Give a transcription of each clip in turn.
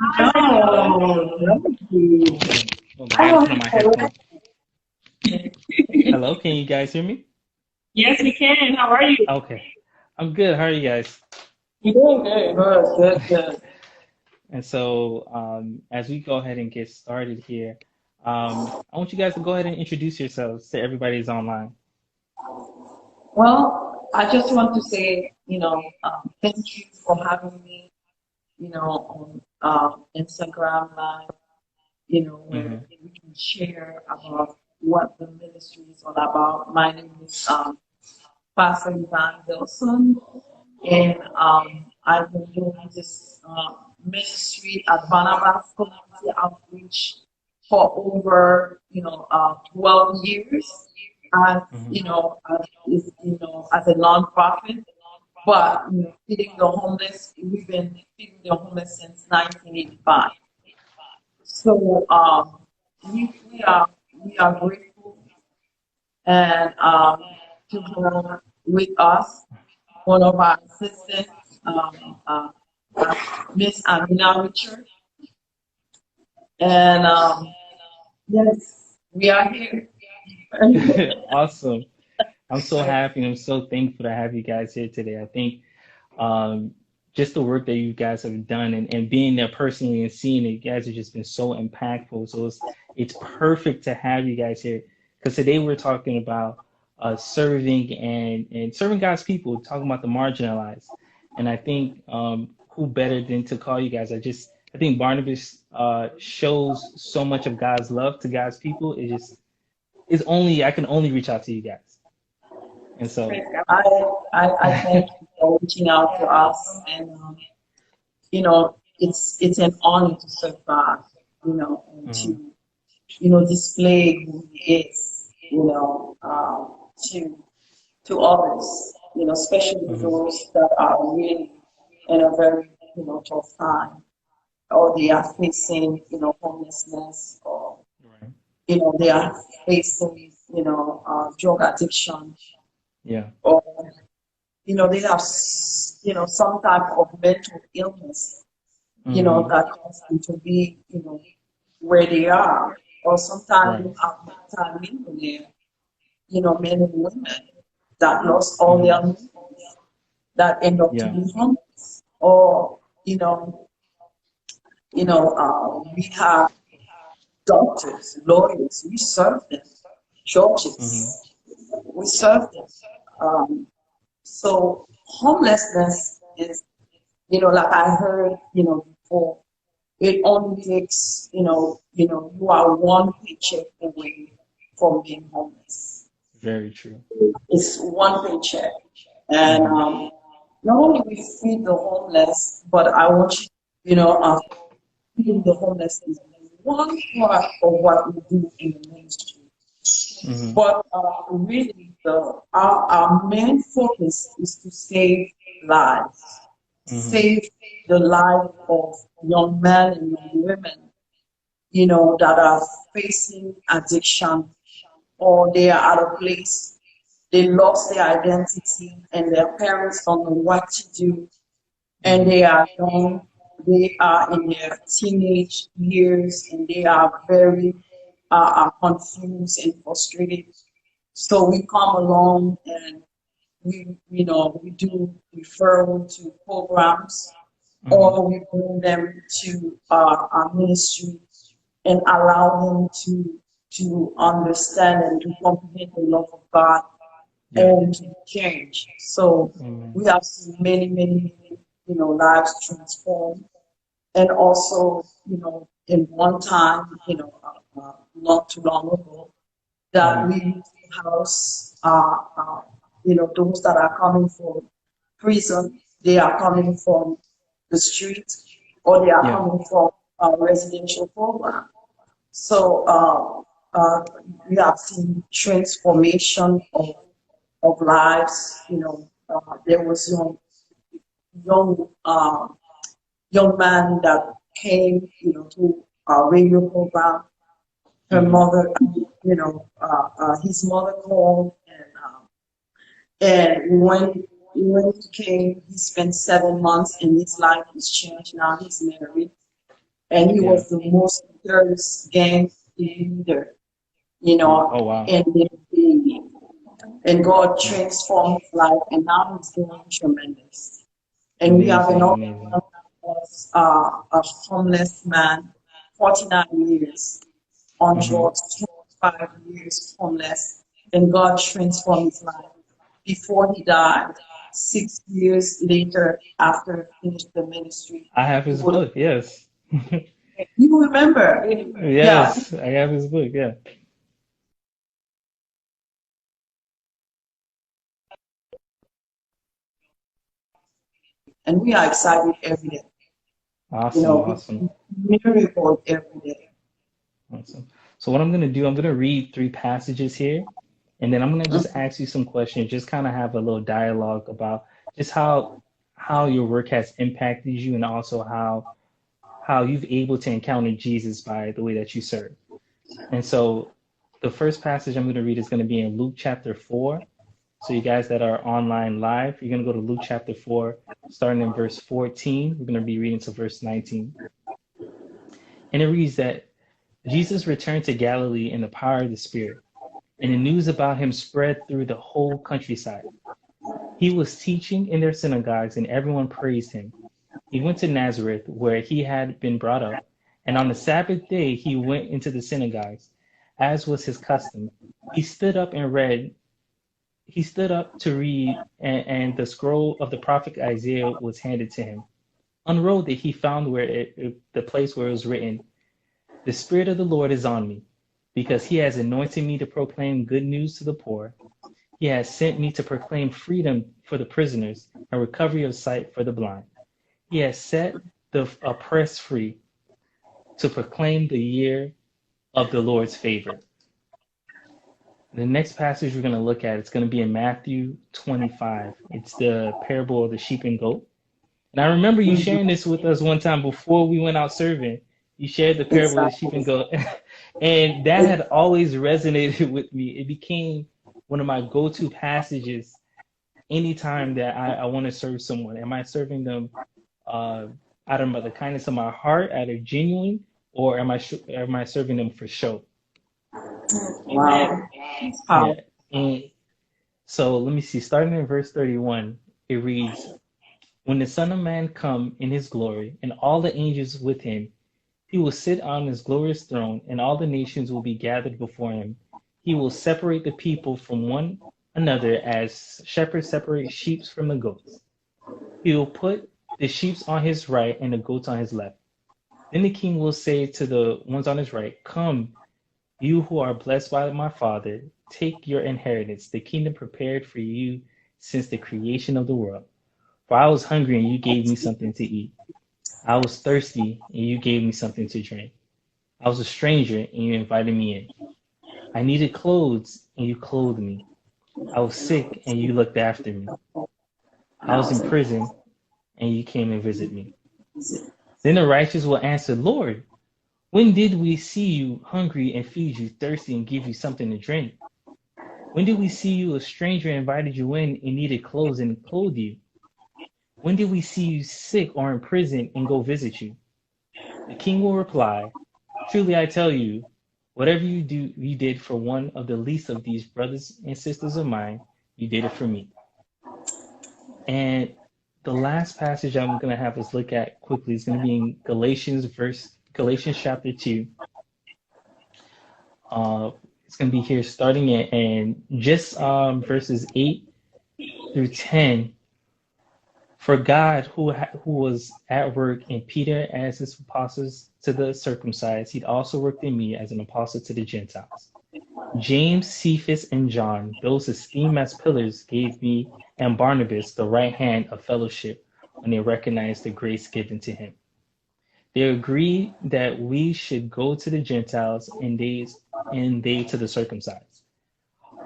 No, thank you. Hold on, I I gotta want put on my to. headphones. Hello, can you guys hear me? Yes, we can. How are you? Okay, I'm good. How are you guys? Good, good, good, good, good. And so, as we go ahead and get started here, I want you guys to go ahead and introduce yourselves to everybody who's online. Well, I just want to say, thank you for having me, on Instagram Live, where Hmm. we can share about what the ministry is all about. My name is Pastor Yvane-Vilson, and I've been doing this ministry at Barnabas Community Outreach for over 12 years, as Hmm. as a nonprofit. But feeding the homeless, we've been feeding the homeless since 1985. So we are grateful and to have with us one of our assistants, Miss Aminah Richard. And yes, we are here. Awesome. I'm so happy and I'm so thankful to have you guys here today. I think um, just the work that you guys have done and being there personally and seeing it, you guys have just been so impactful. So it's perfect to have you guys here because today we're talking about serving and serving God's people, talking about the marginalized. And I think who better than to call you guys? I think Barnabas shows so much of God's love to God's people. It's only I can only reach out to you guys. And so I, I thank you for reaching out to us, and it's an honor to serve God, and mhm, to display who He is, to others, especially mhm, those that are really in a very tough time, or they are facing homelessness, or right. they are facing drug addiction, Yeah. or they have some type of mental illness, Hmm. that cause them to be where they are, or sometimes Right. you have multi-millionaire men and women that lost all Hmm. their means, that end up to Yeah. be homeless, or we have doctors, lawyers, we serve them, Hmm. churches, we serve them. Um, so homelessness is, like I heard, before, it only takes, you are one paycheck away from being homeless. Very true. It's one paycheck. And Hmm. not only we feed the homeless, but I want you, feeding the homeless is one part of what we do in the ministry. Hmm. But really, our main focus is to save lives, Hmm. save the life of young men and young women, that are facing addiction, or they are at a place, they lost their identity and their parents don't know what to do, and Hmm. they are young, they are in their teenage years, and they are very are confused and frustrated. So we come along and we do referral to programs, Hmm. or we bring them to our ministry and allow them to understand and to comprehend the love of God Yeah. and to change. So Amen. we have seen many, many, many, lives transformed. And also, in one time, not too long ago, that Hmm. we used to house, those that are coming from prison, they are coming from the street, or they are Yeah. coming from a residential program. So we have seen transformation of lives. There was young young man that came, to our radio program. Her Hmm. mother, his mother called, and when he came, he spent 7 months, and his life was changed. Now he's married, and he Yeah. was the most notorious gang leader, you Oh, know, wow. and God transformed his life, and now he's doing tremendous. And we have Amazing, another amazing. one that was a homeless man, 49 years on Hmm. drugs, 25 years homeless, and God transformed his life. Before he died, 6 years later, after he finished the ministry, I have he his would. book, yes. You remember? Yeah, Yes, I have his book, yeah. and we are excited every day. You Awesome, know, we awesome, see miracles every day. awesome. So what I'm gonna do, I'm gonna read three passages here, and then I'm gonna just ask you some questions, just kind of have a little dialogue about just how your work has impacted you, and also how you've able to encounter Jesus by the way that you serve. And so the first passage I'm going to read is going to be in Luke chapter 4. So you guys that are online live, you're going to go to Luke chapter 4, starting in verse 14. We're going to be reading to verse 19. And it reads that Jesus returned to Galilee in the power of the Spirit, and the news about him spread through the whole countryside. He was teaching in their synagogues, and everyone praised him. He went to Nazareth, where he had been brought up, and on the Sabbath day he went into the synagogues, as was his custom. He stood up and read. He stood up to read, and the scroll of the prophet Isaiah was handed to him. Unrolled it, he found the place where it was written, "The Spirit of the Lord is on me, because he has anointed me to proclaim good news to the poor. He has sent me to proclaim freedom for the prisoners and recovery of sight for the blind. He has set the oppressed free, to proclaim the year of the Lord's favor." The next passage we're going to look at, it's going to be in Matthew 25. It's the parable of the sheep and goat. And I remember you sharing Mhm. this with us one time before we went out serving. You shared the parable of the sheep Exactly. and goat. And that had always resonated with me. It became one of my go-to passages anytime that I want to serve someone. Am I serving them uh, out of the kindness of my heart, out of genuine, or am I serving them for show? Wow. It's Yeah. powerful. And so let me see. Starting in verse 31, it reads, "When the Son of Man come in his glory, and all the angels with him, he will sit on his glorious throne, and all the nations will be gathered before him. He will separate the people from one another as shepherds separate sheep from the goats. He will put the sheep on his right and the goats on his left. Then the king will say to the ones on his right, 'Come, you who are blessed by my Father, take your inheritance, the kingdom prepared for you since the creation of the world. For I was hungry, and you gave me something to eat. I was thirsty, and you gave me something to drink. I was a stranger, and you invited me in. I needed clothes, and you clothed me. I was sick, and you looked after me. I was in prison, and you came and visited me.' Then the righteous will answer, 'Lord, when did we see you hungry and feed you, thirsty and give you something to drink? When did we see you a stranger and invited you in and needed clothes and clothed you? When did we see you sick or in prison and go visit you?' The king will reply, 'Truly I tell you, whatever you did for one of the least of these brothers and sisters of mine, you did it for me.'" And the last passage I'm going to have us look at quickly is going to be in Galatians chapter 2. Uh, it's going to be here starting in just verses 8 through 10. "For God, who was at work in Peter as his apostles to the circumcised, he'd also worked in me as an apostle to the Gentiles. James, Cephas, and John, those esteemed as pillars, gave me and Barnabas the right hand of fellowship when they recognized the grace given to him. They agreed that we should go to the Gentiles and they to the circumcised.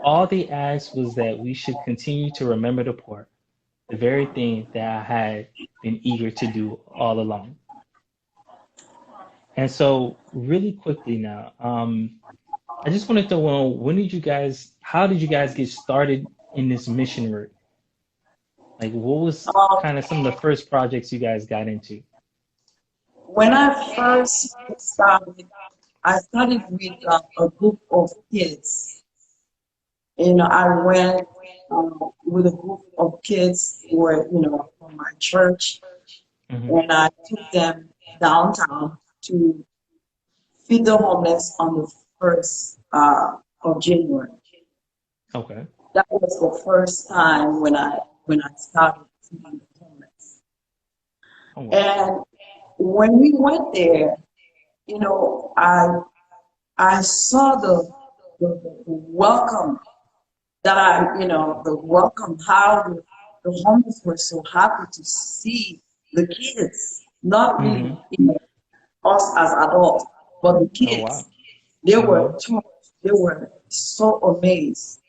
All they asked was that we should continue to remember the poor, the very thing that I had been eager to do all along." And so, really quickly now, I just wanted to know, how did you guys get started in this mission work? Like, what was Um, kind of some of the first projects you guys got into? when I first started, I started with a group of kids. I went with a group of kids who were, from my church, Mm-hmm. and I took them downtown to feed the homeless on the 1st of January. Okay. That was the first time when I started feeding the homeless. Oh, wow. And when we went there, you know, I I saw the welcome the welcome, how the homeless were so happy to see the kids, not Mm-hmm. really, us as adults, but the Oh, wow. kids. They were Mm-hmm. touched, they were so amazed.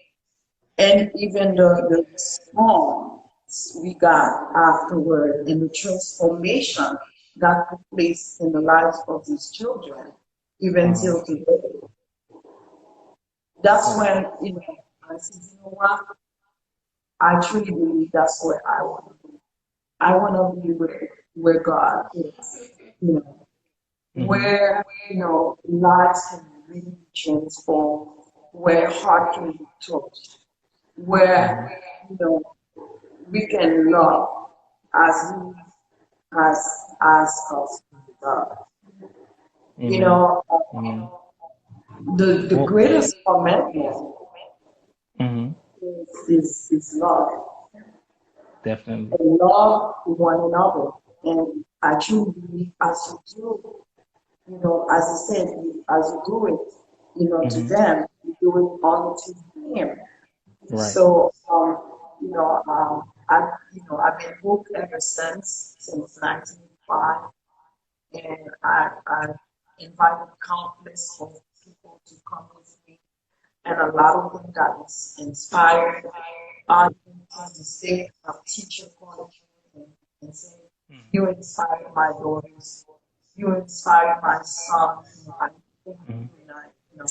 And even the response we got afterward and the transformation that took place in the lives of these children, even Uh-huh. till today. That's Wow. when, I said, you know what? I truly believe that's where I want to be. I want to be where God is, Mm-hmm. where, lives can really be transformed, where heart can be touched, Mm-hmm. where, you know, we can love as He has asked us to love. You Amen. know, Amen. the Well, greatest commandment mm-hmm. is love. Definitely. And love one another. And I truly believe as you do, as I said, as you do it, to Mm-hmm. them, you do it unto Him. Right. So, I've been hooked ever since 1985, and I've invited countless of people to come with me, and a lot of them got inspired. I used to say, a teacher calling me and say, "You inspired my daughters. You inspired my son." I think Mm-hmm. and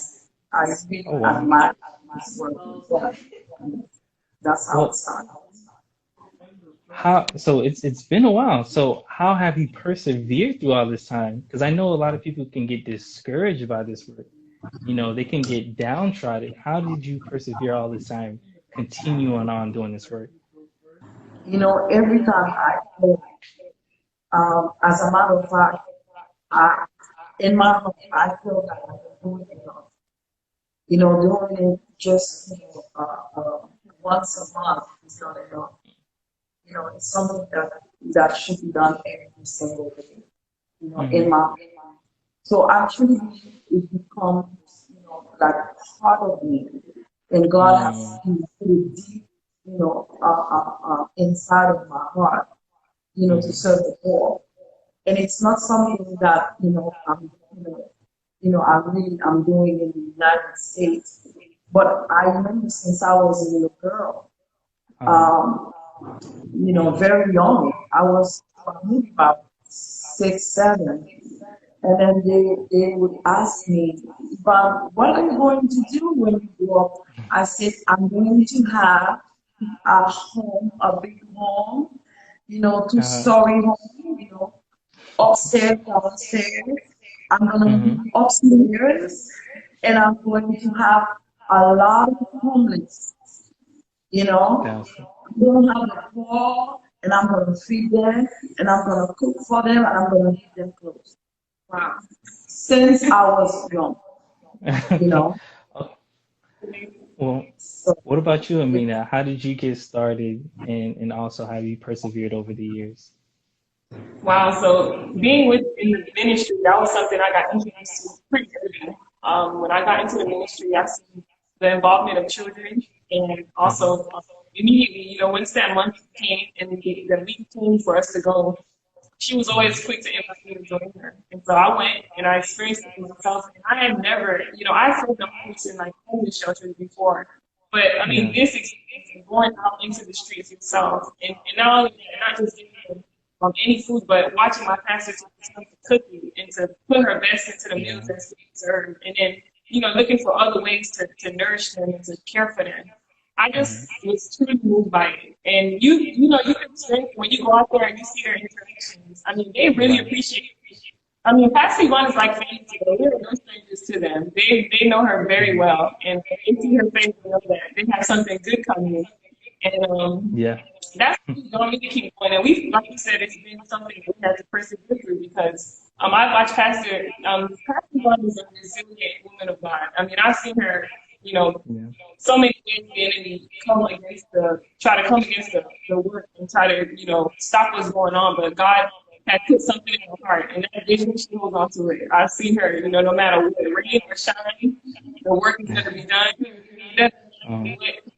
I really Oh, wow. admire this work. Yeah. That's how it Well, started. so it's been a while. So how have you persevered through all this time? Because I know a lot of people can get discouraged by this work. They can get downtrodden. How did you persevere all this time, continuing on doing this work? Every time I feel, as a matter of fact, I, in my heart, I feel that I'm doing enough. Doing it just once a month is not enough. It's something that should be done every single day. In Mm-hmm. my So actually, it becomes, like part of me, and God has Mm, put it deep, inside of my heart, to mm-hmm. serve the Lord. And it's not something that I'm doing in the United States. But I remember since I was a little girl, Uh-huh. um, very young. I was maybe about 6, 7. And then they would ask me, "But what are you going to do when you grow up?" I said, "I'm going to have a home, a big home, Uh-huh. two-story home, upstairs, downstairs. I'm going to Mm-hmm. be upstairs, and I'm going to have a lot of homeless, you know. That's I'm going to have a poor, and I'm going to feed them, and I'm going to cook for them, and I'm going to give them clothes." Wow. Since I was young, you know. Well, So, what about you, Amina? How did you get started and also how you persevered over the years? Wow, so being within the ministry, that was something I got introduced to pretty early. When I got into the ministry, I see the involvement of children, and Mm-hmm. also immediately, once that month came and the week came for us to go, she was Mm-hmm. always quick to invite me to join her. And so I went and I experienced it for myself. And I had never, I served the homeless in like homeless shelters before. But I mean, Yeah. this experience of going out into the streets yourself and not only that, not just giving them any food, but watching my pastor take the time to cook it and to put her best into the meals Yeah. that's being served. And then, looking for other ways to nourish them and to care for them. I Mm-hmm. just was truly moved by it. And you can sense when you go out there and you see their interactions. I mean, they really Right. appreciate it. I mean, Pastor Yvonne is like family to them. We're no strangers to them. They know her very well, and they see her face and know that they have something good coming. And Yeah. that's what's going me to keep going. And we, like you said, it's been something that we had to persevere through because I watched Pastor Yvonne is a resilient woman of God. I mean, I've seen her, you know, Yeah. so many ways the enemy try to come against the work and try to, you know, stop what's going on. But God had put something in her heart, and that vision, she holds on to it. I've seen her, you know, no matter what, rain or shine, the work is going to be done.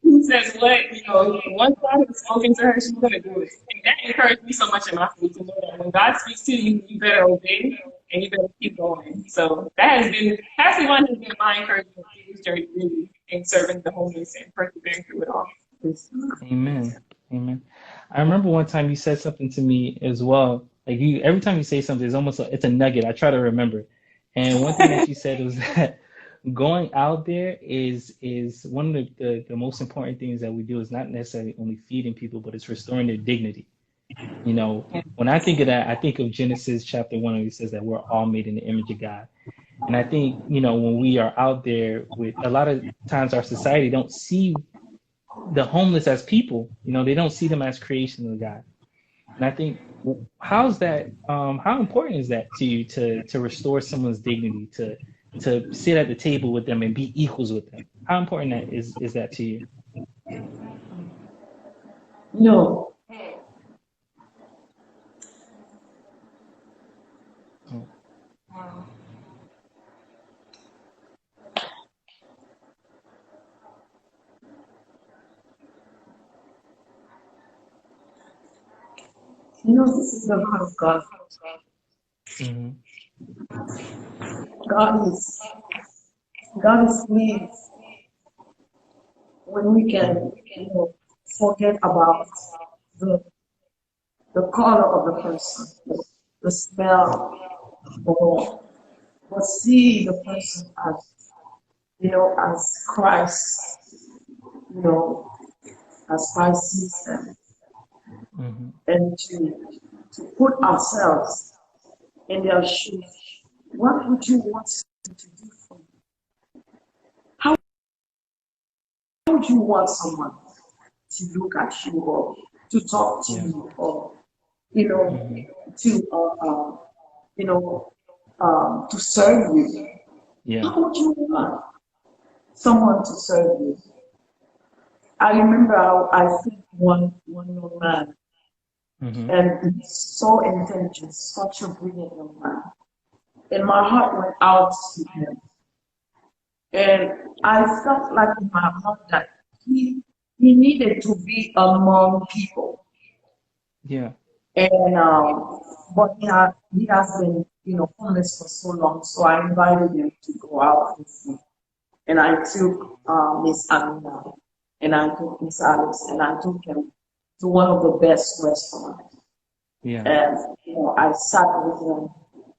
Who says what, you know, once God has spoken to her, she's going to do it. And that encouraged me so much in my faith to know that when God speaks to you, you better obey and you better keep going. So that has been, Pastor One has been my encouragement through this journey, really, in serving the homeless and persevering through it all. Amen. Amen. I remember one time you said something to me as well. Like every time you say something, it's almost it's a nugget. I try to remember. And one thing that you said was that going out there is one of the most important things that we do is not necessarily only feeding people, but it's restoring their dignity. You know, when I think of that, I think of Genesis chapter 1, where it says that we're all made in the image of God. And I think, you know, when we are out there with a lot of times our society don't see the homeless as people, you know, they don't see them as creations of God. And I think, how's that, how important is that to you to restore someone's dignity, to sit at the table with them and be equals with them? How important is that to you? No. Oh. You know, this is the heart of God. Mm-hmm. God is pleased when we can, you know, forget about the color of the person, the smell, but see the person as, you know, as Christ, you know, as Christ sees them, Mm-hmm. and to put ourselves in their shoes. What would you want them to do for you? How would you want someone to look at you or to talk to Yeah. you or, you know, Mm-hmm. to, you know, to serve you? Yeah. How would you want someone to serve you? I remember I think one young man, Mm-hmm. and he's so intelligent, such a brilliant young man. And my heart went out to him. And I felt like in my heart that he needed to be among people. Yeah. And but he has been, you know, homeless for so long. So I invited him to go out with me. And I took Miss Aminah and I took Miss Alex and I took him to one of the best restaurants. Yeah. And you know, I sat with him,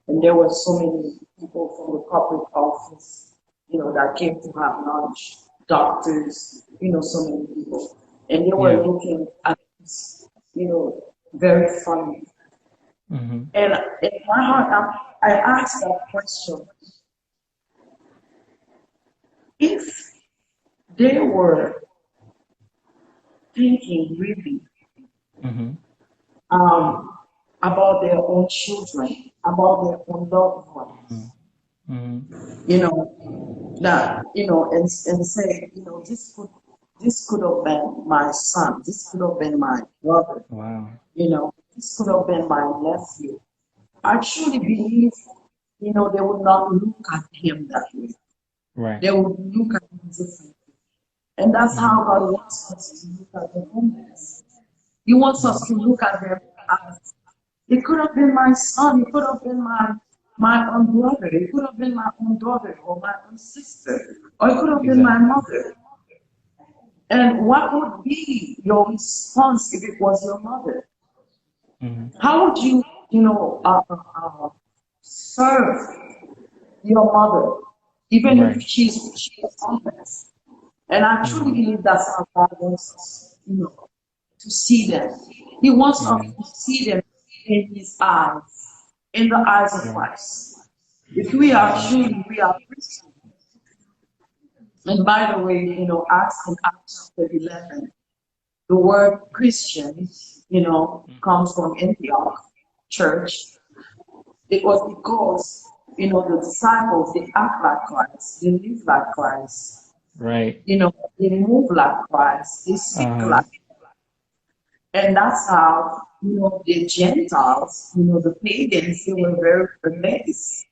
and there were so many people from the corporate office, you know, that came to have lunch, doctors, you know, so many people, and they were Yeah. looking at us, you know, very funny. Mm-hmm. And in my heart, I asked that question: if they were thinking really Mm-hmm. um, about their own children, about their own loved ones, Mm-hmm. you know, that, you know, and say, you know, this could have been my son, this could have been my brother, Wow. you know, this could have been my nephew. I truly believe, you know, they would not look at him that way. Right. They would look at him differently. And that's Mm-hmm. how God wants us to look at the homeless. He wants us to look at them as, it could have been my son, it could have been my own brother, it could have been my own daughter or my own sister, or it could have been my Exactly. mother. And what would be your response if it was your mother? Mm-hmm. How would you, you know, serve your mother, even if Right. she's homeless? And I truly Mm-hmm. believe that's how God wants us, you know, to see them. He wants us Amen. to see them in His eyes in the eyes of Christ. If we are truly, we are Christians. And by the way, Acts in Acts chapter 11, the word Christian, comes from Antioch church. It was because, the disciples, they act like Christ, they live like Christ. Right. They move like Christ, they speak like Christ. And that's how, the Gentiles, the pagans, they were very amazed.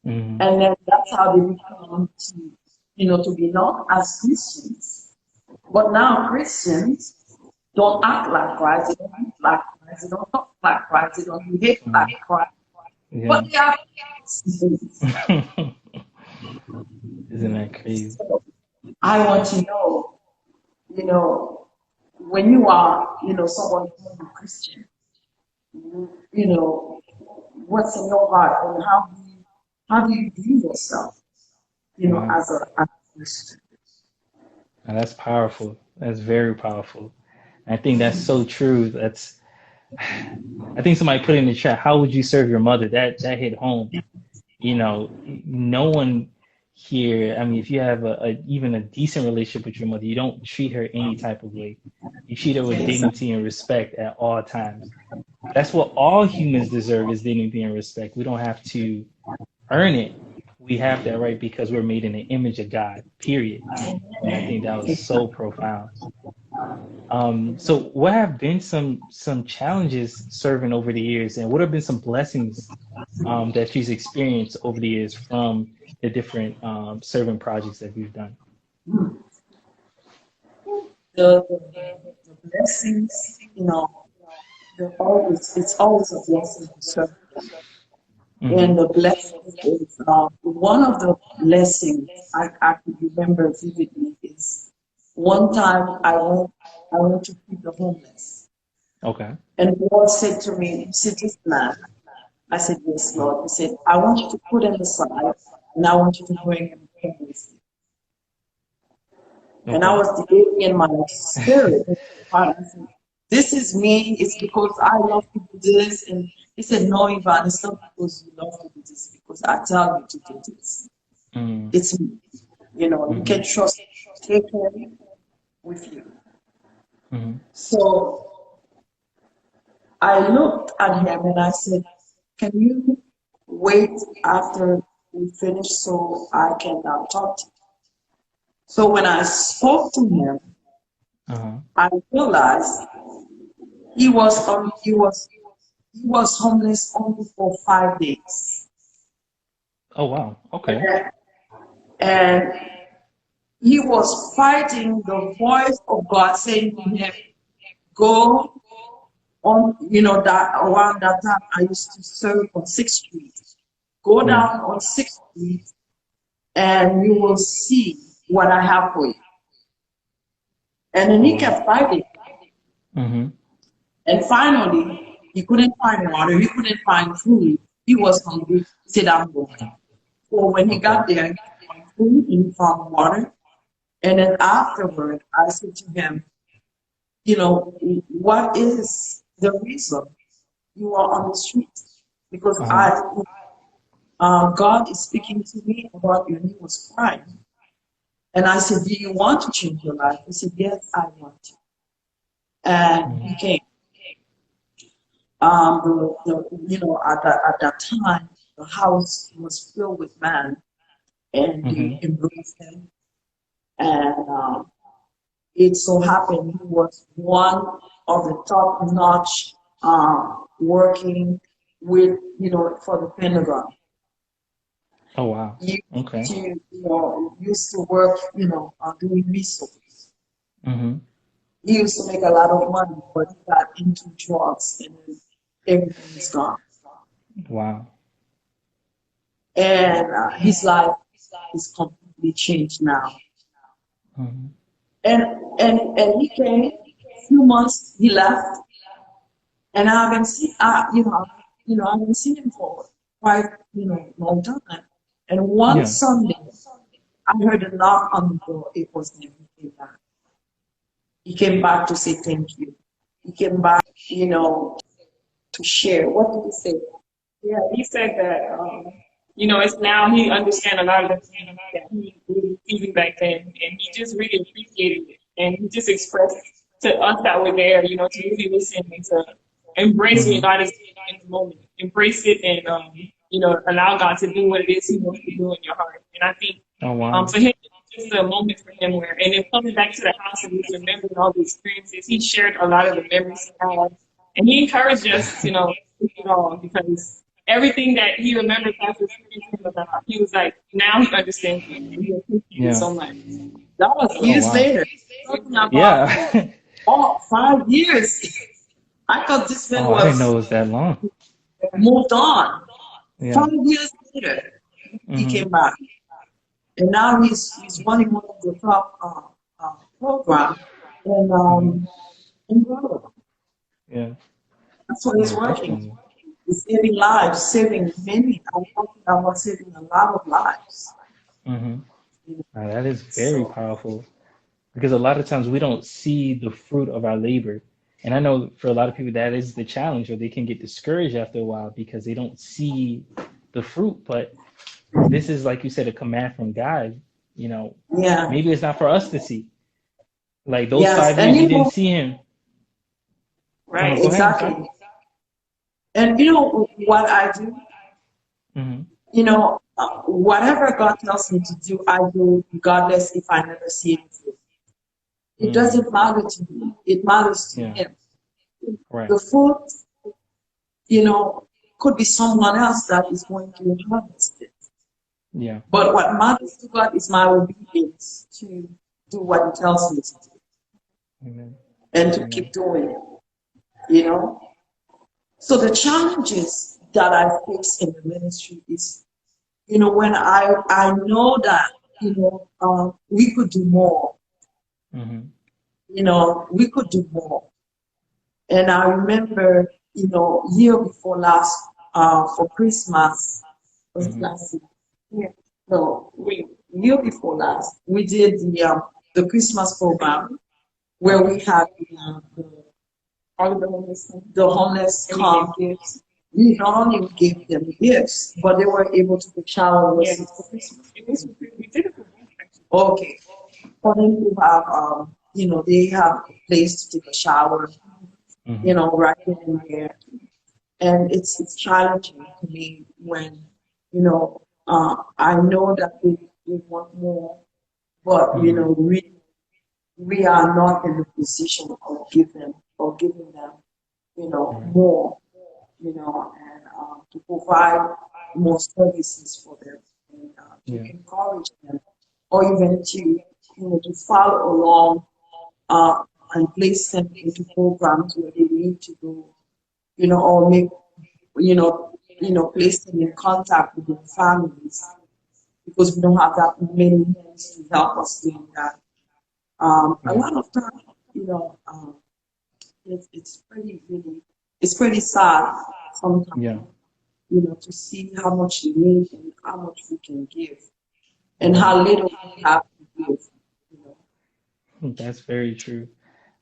Mm-hmm. And then that's how they become to be known as Christians. But now Christians don't act like Christ, they don't act like Christ, they don't talk like Christ, they don't behave like Christ. Yeah. But they are Christians. Isn't that crazy? So I want to know, when you are, someone who's a Christian, what's in your heart and how do you view yourself, as a Christian? And that's powerful. That's very powerful. I think that's so true. I think somebody put in the chat, how would you serve your mother? That hit home. No one here, I mean, if you have even a decent relationship with your mother, you don't treat her any type of way. You treat her with dignity and respect at all times. That's what all humans deserve, is dignity and respect. We don't have to earn it. We have that right because we're made in the image of God, period. And I think that was so profound. So what have been some challenges serving over the years, and what have been some blessings that she's experienced over the years from the different serving projects that we've done? The blessings, it's always a blessing to serve. Mm-hmm. And the blessing is one of the blessings I could remember vividly is one time I went to feed the homeless. Okay. And the Lord said to me, "You see this man?" I said, "Yes, Lord." He said, "I want you to put him aside, and I want you to bring him homeless." Okay. And I was debating in my spirit. I said, "This is me. It's because I love to do this." And he said, "No, Yvonne, it's not because you love to do this, because I tell you to do this. It's me. You can trust, take him with you." So I looked at him and I said, "Can you wait after we finish so I can talk to you?" So when I spoke to him, I realized he was homeless only for 5 days. Oh wow! Okay. And he was fighting the voice of God saying to him, "Go on." That around that time I used to serve on 6th Street. Go down on 6th Street, and you will see what I have for you. And then he kept fighting. And finally, he couldn't find water. He couldn't find food. He was hungry. He said, "I'm going." So when he got there, he found food, he found water. And then afterward, I said to him, "What is the reason you are on the street?" Because God is speaking to me about you. And he was crying. And I said, "Do you want to change your life?" He said, "Yes, I want to." And he came. At that time, the house was filled with man, and they embraced him. And it so happened he was one of the top-notch working with, for the Pentagon. Oh wow! Okay. He used to work, doing research. He used to make a lot of money, but he got into drugs, and everything is gone. Wow. And his life is completely changed now. And he came, a few months he left, and I haven't seen I haven't seen him for quite long time. And one Sunday I heard a knock on the door. It was him. He came back. He came back to say thank you. He came back, to share. What did he say? Yeah, he said that, it's now he understands a lot of the things that he was receiving back then, and he just really appreciated it. And he just expressed to us that were there, to really listen and to embrace what God is doing in the moment. Embrace it and, allow God to do what it is he wants to do in your heart. And I think Oh, wow. for him, it's just a moment for him where, and then coming back to the house and he's remembering all the experiences, he shared a lot of the memories he had. And he encouraged us, to it all because everything that he remembered Pastor speaking about, he was like, now he understands it and he appreciates it Yeah. so much. That was Oh, years wow. later. Talking about Yeah. 5 years. I thought this man Oh, I didn't know was it was that long. moved on. Yeah. 5 years later, he came back. And now he's running one of the top program in Guatemala. Yeah. That's what he's Yeah, working. definitely. He's saving lives, saving many. I'm talking about saving a lot of lives. That is very So powerful because a lot of times we don't see the fruit of our labor. And I know for a lot of people that is the challenge, or they can get discouraged after a while because they don't see the fruit. But this is, like you said, a command from God. yeah, Maybe it's not for us to see. Like those yes, 5 and years, you didn't see him. Oh, no, right, go ahead. I'm sorry. exactly. And you know what I do? Whatever God tells me to do, I do regardless if I never see anything. It doesn't matter to me. It matters to Yeah. Him. Right. The fruit, could be someone else that is going to harvest it. Yeah. But what matters to God is my obedience to do what He tells me to do Amen. and to Amen. keep doing it. So the challenges that I face in the ministry is, when I know that, we could do more, we could do more. And I remember, year before last, for Christmas, was it last year? No, year before last, we did the Christmas program where we had all of the homeless the homeless and we come. gave gifts. We not only gave them gifts, but they were able to take shower with Yeah. us for Christmas. We did it for both, actually. Okay. For them to have, they have a place to take a shower, right then and there. And it's challenging to me when, I know that they want more, but, we are not in the position of giving them, more, and to provide more services for them and to encourage them, or even to follow along and place them into programs where they need to go, or make, place them in contact with their families because we don't have that many hands to help us doing that. A lot of times, it's pretty sad sometimes, to see how much we need and how much we can give and how little we have to give. That's very true.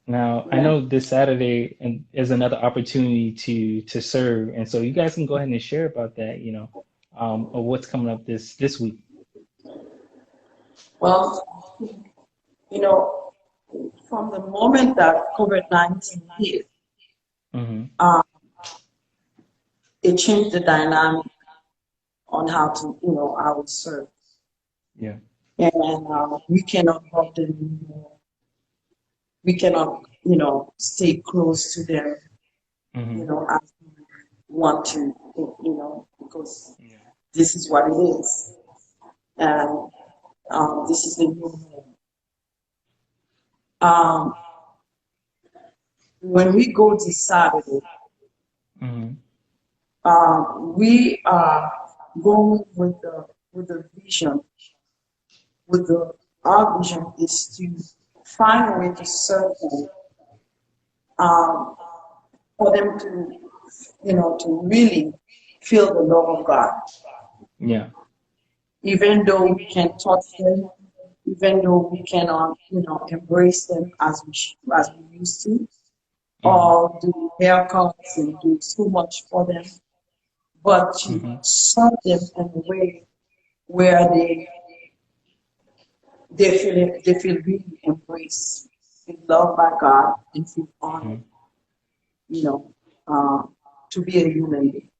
Now, I know this Saturday is another opportunity to serve, and so you guys can go ahead and share about that, of what's coming up this week. Well, from the moment that COVID-19 hit, it changed the dynamic on how to, I would serve. Yeah. And we cannot help them anymore. We cannot, stay close to them, as we want to, because this is what it is. And this is the new home. When we go this Saturday, we are going with the vision. Our vision is to find a way to serve them, for them to, to really feel the love of God. Yeah. Even though we can touch them, even though we cannot, embrace them as we used to, or do haircuts and do so much for them. but to Mm-hmm. serve them in a way where they feel really embraced, feel loved by God, and feel honored, you know, uh, to be a human being.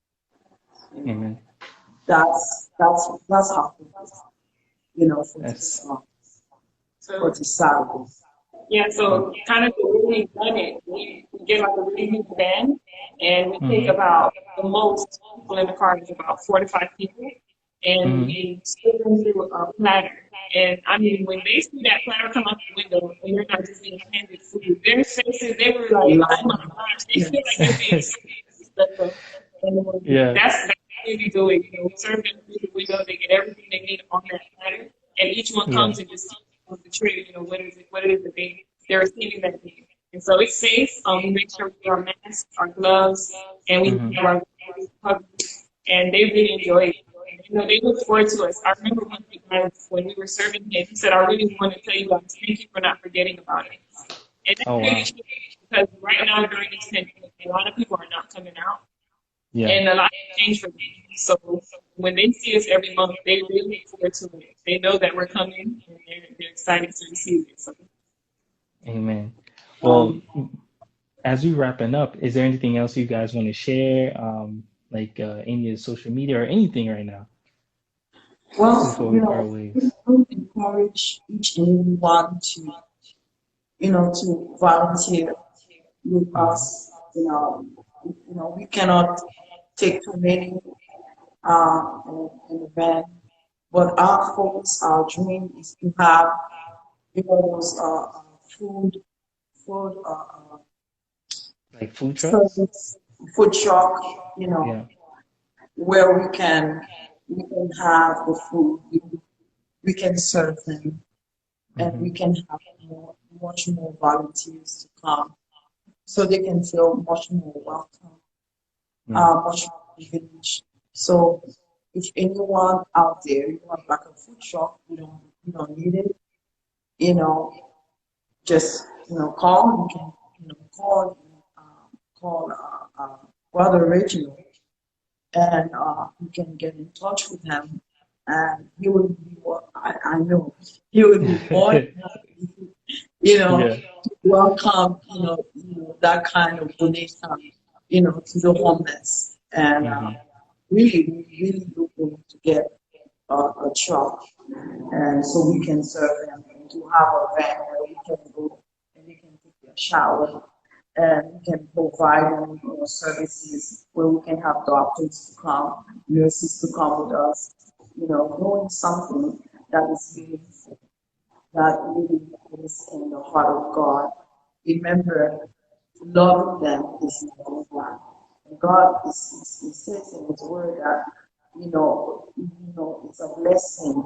You know, Amen. that's how it is, for That's for So this Saturday. yeah, uh, so kind of the way we've done it, we get like a really big band, and we take mm-hmm. about the most people in the car is about 4 to 5 people, and Mm-hmm. we split them through a platter. And I mean, when they see that platter come out the window, and you're not just being handed food, their faces, they were like, "Oh my Line, gosh!" They feel like they're being yes, special. And Yeah. that's what we do it. You know, we serve them through the window. They get everything they need on that platter, and each one Yeah. comes and just on the tray. You know, what it is that they're receiving that day. And so it's safe. We make sure we wear our masks, our gloves, and we Mm-hmm. have our coverage. And they really enjoy it. You know, they look forward to us. I remember one of the guys when we were serving him, he said, "I really want to tell you guys, thank you for not forgetting about it." And that's Oh really wow. true because right now during this pandemic, a lot of people are not coming out, Yeah. and a lot has changed for them. So when they see us every month, they really look forward to it. They know that we're coming, and they're excited to receive it. So Amen. Well, um, as we wrapping up, is there anything else you guys want to share? Like any of the social media or anything right now well, before we part ways? we would encourage each and every one to volunteer with Mm-hmm. us. We cannot take too many in the van, but our focus, our dream is to have, those food Like food trucks? service, food truck, Yeah. where we can have the food, we can serve them, and Mm-hmm. we can have much more volunteers to come, so they can feel much more welcome, Yeah. much more privileged. So if anyone out there, you want like a food truck, you don't need it, you know, just call. You can call call Brother Reginald, and you can get in touch with him, and he will be more. I know he will be more than happy, Yeah. to welcome that kind of donation, to the homeless, and Mm-hmm. really, really looking to get a truck, and so we can serve them, and to have a van where we can go and they can take their shower, and we can provide them, services where we can have doctors to come, nurses to come with us, knowing something that is meaningful, that really is in the heart of God. Remember, loving them is number one. And God he says in His Word that it's a blessing,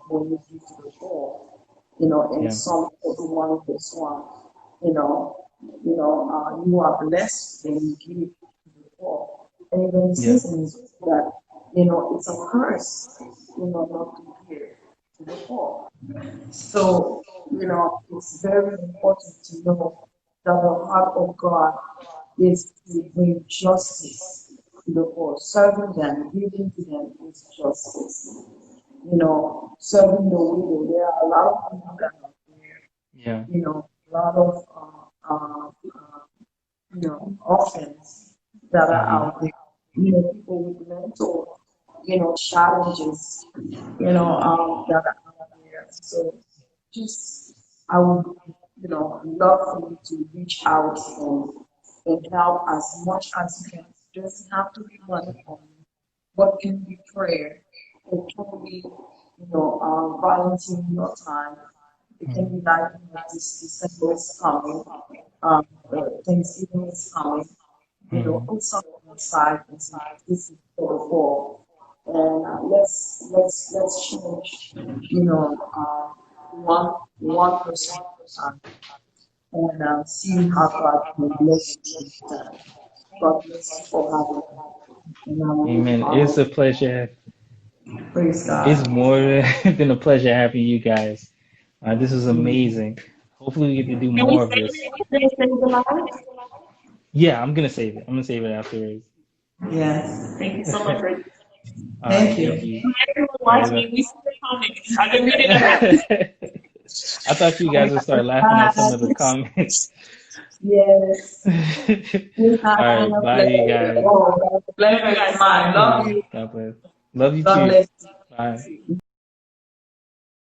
when you give to the poor. In Yeah. Psalm 41 verse 1, you are blessed when you give to the poor. And even He Yeah. says in His Word that it's a curse, not to give to the poor. So, it's very important to know that the heart of God is to bring justice to the poor. Serving them, giving to them is justice. Serving the widow. There are a lot of people that are there, Yeah. a lot of orphans that are Mm-hmm. out there. People with mental, challenges, that are out there. So just, I would, love for you to reach out and help as much as you can. It doesn't have to be money only. What can be prayer? It can be, volunteering your time. It can be like, this December is coming, Thanksgiving is coming. Mm-hmm. Put something aside and say, this is for the fall, and let's change, one person at a time, and see how God can bless you with that. God bless you for having me, and Amen. It's a pleasure. praise It's God. more than a pleasure having you guys. This is amazing. Hopefully, we get to do can we more of save this. it? We're gonna save the lives. Yeah, I'm gonna save it. I'm gonna save it afterwards. Yes. Thank you so much, Reggie. All Thank right, you. thank you. Everyone All right, watch me. We see the comments. I've been reading them. I thought you guys would start laughing at some of the comments. Yes. All right, bye, you guys. Bless you guys. Love you. God bless. Love you God too. bless you. Bye.